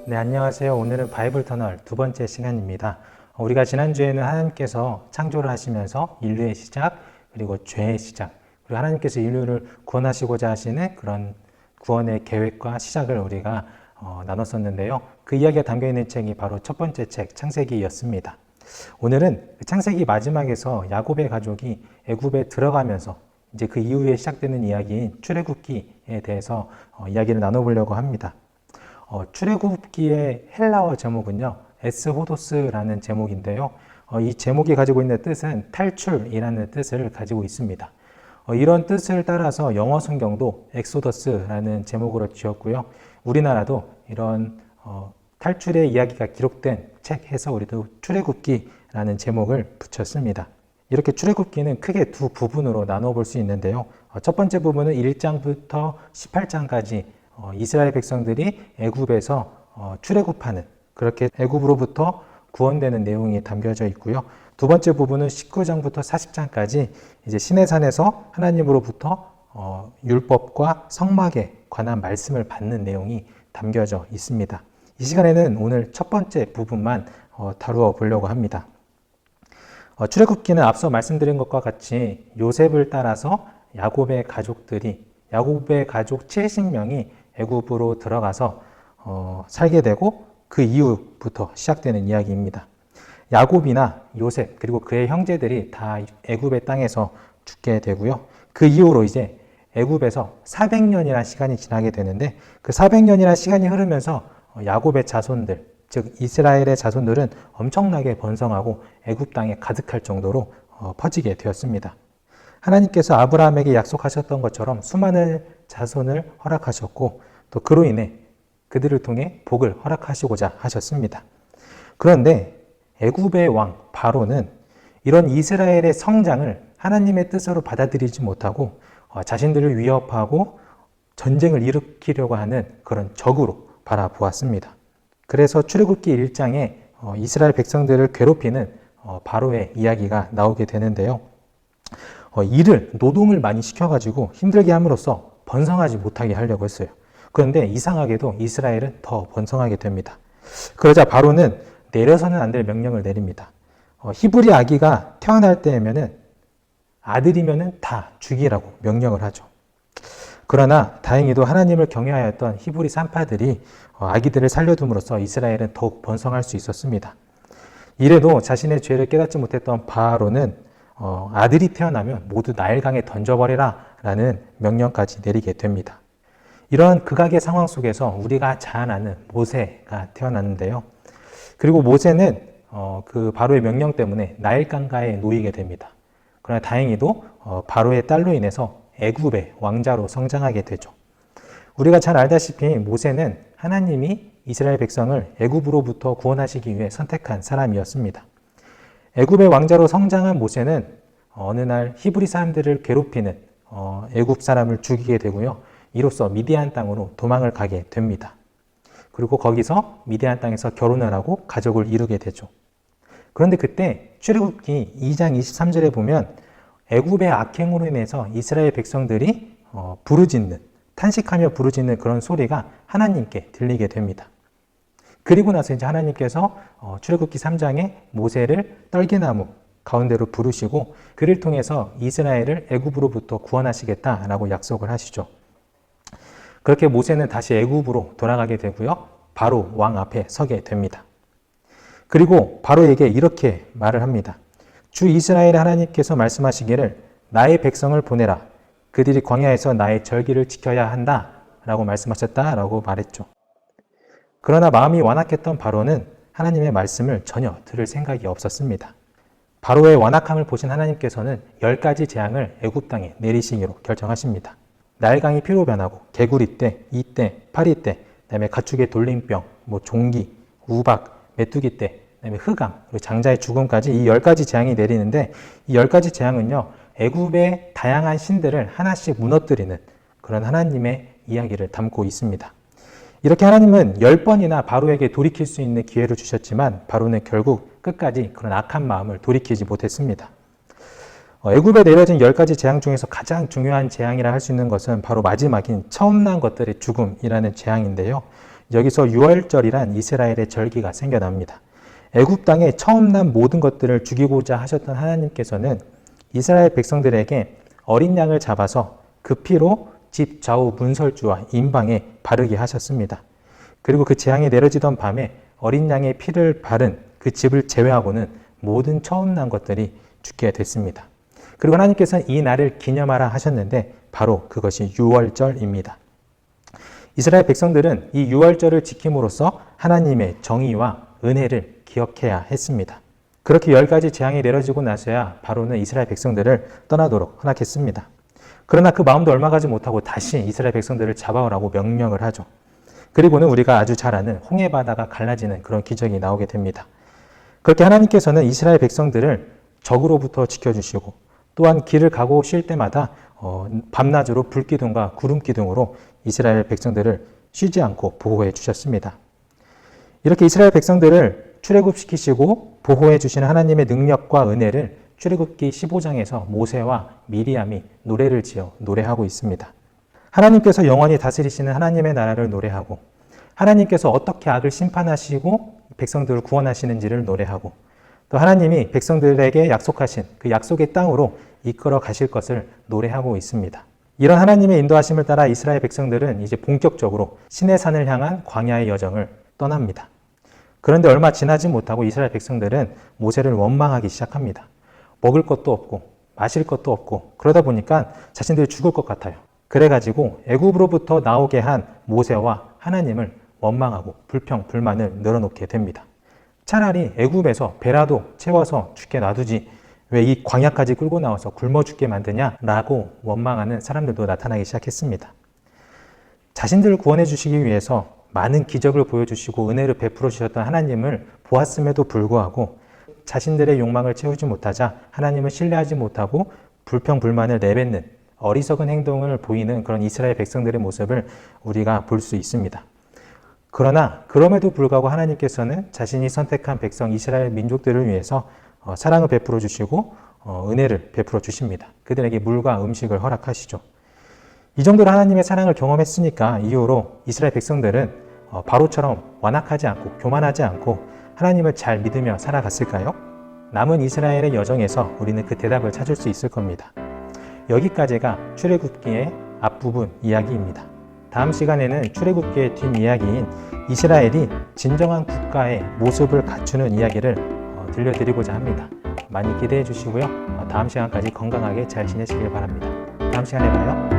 네, 안녕하세요. 오늘은 바이블 터널 두 번째 시간입니다. 우리가 지난주에는 하나님께서 창조를 하시면서 인류의 시작, 그리고 죄의 시작, 그리고 하나님께서 인류를 구원하시고자 하시는 그런 구원의 계획과 시작을 우리가 나눴었는데요. 그 이야기가 담겨있는 책이 바로 첫 번째 책, 창세기였습니다. 오늘은 창세기 마지막에서 야곱의 가족이 애굽에 들어가면서 이제 그 이후에 시작되는 이야기인 출애굽기에 대해서 이야기를 나눠보려고 합니다. 출애굽기의 헬라어 제목은요, 에스호도스라는 제목인데요. 이 제목이 가지고 있는 뜻은 탈출이라는 뜻을 가지고 있습니다. 이런 뜻을 따라서 영어 성경도 엑소더스라는 제목으로 지었고요. 우리나라도 이런 탈출의 이야기가 기록된 책 해서 우리도 출애굽기라는 제목을 붙였습니다. 이렇게 출애굽기는 크게 두 부분으로 나눠 볼 수 있는데요. 첫 번째 부분은 1장부터 18장까지 이스라엘 백성들이 애굽에서 출애굽하는, 그렇게 애굽으로부터 구원되는 내용이 담겨져 있고요. 두 번째 부분은 19장부터 40장까지 이제 시내산에서 하나님으로부터 율법과 성막에 관한 말씀을 받는 내용이 담겨져 있습니다. 이 시간에는 오늘 첫 번째 부분만 다루어 보려고 합니다. 출애굽기는 앞서 말씀드린 것과 같이 요셉을 따라서 야곱의 가족 70명이 애굽으로 들어가서 살게 되고 그 이후부터 시작되는 이야기입니다. 야곱이나 요셉 그리고 그의 형제들이 다 애굽의 땅에서 죽게 되고요. 그 이후로 이제 애굽에서 400년이라는 시간이 지나게 되는데, 그 400년이라는 시간이 흐르면서 야곱의 자손들, 즉 이스라엘의 자손들은 엄청나게 번성하고 애굽 땅에 가득할 정도로 퍼지게 되었습니다. 하나님께서 아브라함에게 약속하셨던 것처럼 수많은 자손을 허락하셨고, 또 그로 인해 그들을 통해 복을 허락하시고자 하셨습니다. 그런데 애굽의 왕 바로는 이런 이스라엘의 성장을 하나님의 뜻으로 받아들이지 못하고 자신들을 위협하고 전쟁을 일으키려고 하는 그런 적으로 바라보았습니다. 그래서 출애굽기 1장에 이스라엘 백성들을 괴롭히는 바로의 이야기가 나오게 되는데요. 노동을 많이 시켜가지고 힘들게 함으로써 번성하지 못하게 하려고 했어요. 그런데 이상하게도 이스라엘은 더 번성하게 됩니다. 그러자 바로는 내려서는 안 될 명령을 내립니다. 히브리 아기가 태어날 때면은 아들이면은 다 죽이라고 명령을 하죠. 그러나 다행히도 하나님을 경외하였던 히브리 산파들이 아기들을 살려둠으로써 이스라엘은 더욱 번성할 수 있었습니다. 이래도 자신의 죄를 깨닫지 못했던 바로는 아들이 태어나면 모두 나일강에 던져버리라 라는 명령까지 내리게 됩니다. 이런 극악의 상황 속에서 우리가 잘 아는 모세가 태어났는데요. 그리고 모세는 그 바로의 명령 때문에 나일강가에 놓이게 됩니다. 그러나 다행히도 바로의 딸로 인해서 애굽의 왕자로 성장하게 되죠. 우리가 잘 알다시피 모세는 하나님이 이스라엘 백성을 애굽으로부터 구원하시기 위해 선택한 사람이었습니다. 애굽의 왕자로 성장한 모세는 어느 날 히브리 사람들을 괴롭히는 애굽 사람을 죽이게 되고요. 이로써 미디안 땅으로 도망을 가게 됩니다. 그리고 거기서 미디안 땅에서 결혼을 하고 가족을 이루게 되죠. 그런데 그때 출애굽기 2장 23절에 보면 애굽의 악행으로 인해서 이스라엘 백성들이 탄식하며 부르짖는 그런 소리가 하나님께 들리게 됩니다. 그리고 나서 이제 하나님께서 출애굽기 3장에 모세를 떨기나무 가운데로 부르시고 그를 통해서 이스라엘을 애굽으로부터 구원하시겠다라고 약속을 하시죠. 그렇게 모세는 다시 애굽으로 돌아가게 되고요. 바로 왕 앞에 서게 됩니다. 그리고 바로에게 이렇게 말을 합니다. 주 이스라엘의 하나님께서 말씀하시기를 나의 백성을 보내라. 그들이 광야에서 나의 절기를 지켜야 한다 라고 말씀하셨다라고 말했죠. 그러나 마음이 완악했던 바로는 하나님의 말씀을 전혀 들을 생각이 없었습니다. 바로의 완악함을 보신 하나님께서는 10가지 재앙을 애굽 땅에 내리시기로 결정하십니다. 나일강이 피로 변하고 개구리떼, 이떼, 파리떼, 그다음에 가축의 돌림병, 종기, 우박, 메뚜기떼, 그다음에 흑암, 그리고 장자의 죽음까지 이 10가지 재앙이 내리는데, 이 10가지 재앙은요 애굽의 다양한 신들을 하나씩 무너뜨리는 그런 하나님의 이야기를 담고 있습니다. 이렇게 하나님은 10번이나 바로에게 돌이킬 수 있는 기회를 주셨지만 바로는 결국 끝까지 그런 악한 마음을 돌이키지 못했습니다. 애굽에 내려진 10가지 재앙 중에서 가장 중요한 재앙이라 할 수 있는 것은 바로 마지막인 처음 난 것들의 죽음이라는 재앙인데요. 여기서 유월절이란 이스라엘의 절기가 생겨납니다. 애굽 땅에 처음 난 모든 것들을 죽이고자 하셨던 하나님께서는 이스라엘 백성들에게 어린 양을 잡아서 그 피로 집 좌우 문설주와 임방에 바르게 하셨습니다. 그리고 그 재앙이 내려지던 밤에 어린 양의 피를 바른 그 집을 제외하고는 모든 처음 난 것들이 죽게 됐습니다. 그리고 하나님께서는 이 날을 기념하라 하셨는데 바로 그것이 유월절입니다. 이스라엘 백성들은 이 유월절을 지킴으로써 하나님의 정의와 은혜를 기억해야 했습니다. 그렇게 10가지 재앙이 내려지고 나서야 바로는 이스라엘 백성들을 떠나도록 허락했습니다. 그러나 그 마음도 얼마 가지 못하고 다시 이스라엘 백성들을 잡아오라고 명령을 하죠. 그리고는 우리가 아주 잘 아는 홍해바다가 갈라지는 그런 기적이 나오게 됩니다. 그렇게 하나님께서는 이스라엘 백성들을 적으로부터 지켜주시고 또한 길을 가고 쉴 때마다 밤낮으로 불기둥과 구름기둥으로 이스라엘 백성들을 쉬지 않고 보호해 주셨습니다. 이렇게 이스라엘 백성들을 출애굽시키시고 보호해 주시는 하나님의 능력과 은혜를 출애굽기 15장에서 모세와 미리암이 노래를 지어 노래하고 있습니다. 하나님께서 영원히 다스리시는 하나님의 나라를 노래하고 하나님께서 어떻게 악을 심판하시고 백성들을 구원하시는지를 노래하고 또 하나님이 백성들에게 약속하신 그 약속의 땅으로 이끌어 가실 것을 노래하고 있습니다. 이런 하나님의 인도하심을 따라 이스라엘 백성들은 이제 본격적으로 시내산을 향한 광야의 여정을 떠납니다. 그런데 얼마 지나지 못하고 이스라엘 백성들은 모세를 원망하기 시작합니다. 먹을 것도 없고 마실 것도 없고 그러다 보니까 자신들이 죽을 것 같아요. 그래가지고 애굽으로부터 나오게 한 모세와 하나님을 원망하고 불평, 불만을 늘어놓게 됩니다. 차라리 애굽에서 배라도 채워서 죽게 놔두지 왜 이 광야까지 끌고 나와서 굶어 죽게 만드냐라고 원망하는 사람들도 나타나기 시작했습니다. 자신들을 구원해 주시기 위해서 많은 기적을 보여주시고 은혜를 베풀어 주셨던 하나님을 보았음에도 불구하고 자신들의 욕망을 채우지 못하자 하나님을 신뢰하지 못하고 불평, 불만을 내뱉는 어리석은 행동을 보이는 그런 이스라엘 백성들의 모습을 우리가 볼 수 있습니다. 그러나 그럼에도 불구하고 하나님께서는 자신이 선택한 백성 이스라엘 민족들을 위해서 사랑을 베풀어 주시고 은혜를 베풀어 주십니다. 그들에게 물과 음식을 허락하시죠. 이 정도로 하나님의 사랑을 경험했으니까 이후로 이스라엘 백성들은 바로처럼 완악하지 않고 교만하지 않고 하나님을 잘 믿으며 살아갔을까요? 남은 이스라엘의 여정에서 우리는 그 대답을 찾을 수 있을 겁니다. 여기까지가 출애굽기의 앞부분 이야기입니다. 다음 시간에는 출애굽기의 뒷이야기인 이스라엘이 진정한 국가의 모습을 갖추는 이야기를 들려드리고자 합니다. 많이 기대해 주시고요. 다음 시간까지 건강하게 잘 지내시길 바랍니다. 다음 시간에 봐요.